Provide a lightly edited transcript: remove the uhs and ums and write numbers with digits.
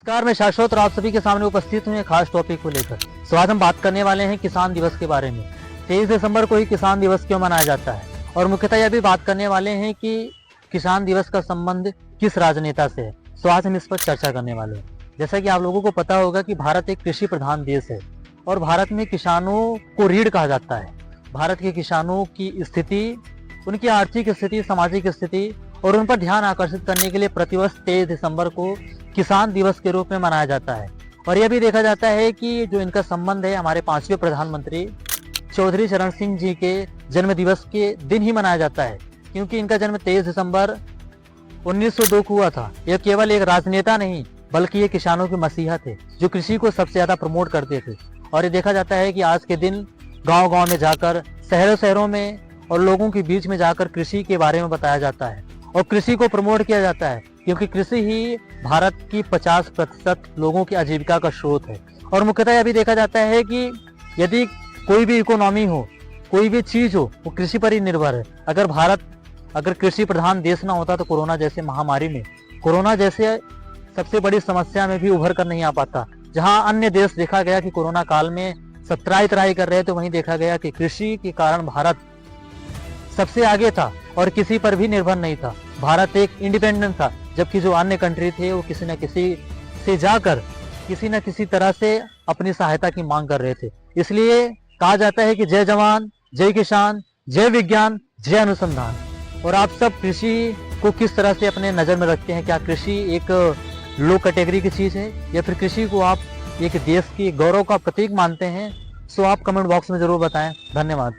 नमस्कार, मैं शाश्वत और आप सभी के सामने उपस्थित हूँ एक खास टॉपिक को लेकर। तो आज हम बात करने वाले हैं किसान दिवस के बारे में। 23 दिसंबर को ही किसान दिवस क्यों मनाया जाता है, और मुख्यतः यह भी बात करने वाले हैं कि किसान दिवस का संबंध किस राजनेता से है। तो आज हम इस पर चर्चा करने वाले हैं। जैसा कि आप लोगों को पता होगा कि भारत एक कृषि प्रधान देश है और भारत में किसानों को रीढ़ कहा जाता है। भारत के किसानों की स्थिति, उनकी आर्थिक स्थिति, सामाजिक स्थिति और उन पर ध्यान आकर्षित करने के लिए प्रतिवर्ष 23 दिसंबर को किसान दिवस के रूप में मनाया जाता है। और यह भी देखा जाता है कि जो इनका संबंध है हमारे 5वें प्रधानमंत्री चौधरी चरण सिंह जी के जन्म दिवस के दिन ही मनाया जाता है, क्योंकि इनका जन्म 23 दिसंबर 1902 को हुआ था। यह केवल एक राजनेता नहीं बल्कि ये किसानों के मसीहा थे जो कृषि को सबसे ज्यादा प्रमोट करते थे। और ये देखा जाता है कि आज के दिन गाँव-गाँव में जाकर, शहरों में और लोगों के बीच में जाकर कृषि के बारे में बताया जाता है और कृषि को प्रमोट किया जाता है, क्योंकि कृषि ही भारत की 50% लोगों की आजीविका का स्रोत है। और मुख्यतः यह भी देखा जाता है कि यदि कोई भी इकोनॉमी हो, कोई भी चीज हो, वो कृषि पर ही निर्भर है। अगर कृषि प्रधान देश ना होता तो कोरोना जैसे महामारी में, कोरोना जैसे सबसे बड़ी समस्या में भी उभर कर नहीं आ पाता। जहां अन्य देश देखा गया कि कोरोना काल में सब त्राही कर रहे थे, वहीं देखा गया कि कृषि के कारण भारत सबसे आगे था और किसी पर भी निर्भर नहीं था। भारत एक इंडिपेंडेंट था, जबकि जो अन्य कंट्री थे वो किसी न किसी से जाकर किसी न किसी तरह से अपनी सहायता की मांग कर रहे थे। इसलिए कहा जाता है कि जय जवान, जय किसान, जय विज्ञान, जय अनुसंधान। और आप सब कृषि को किस तरह से अपने नजर में रखते हैं? क्या कृषि एक लो कैटेगरी की चीज है या फिर कृषि को आप एक देश की गौरव का प्रतीक मानते हैं? सो आप कमेंट बॉक्स में जरूर बताएं। धन्यवाद।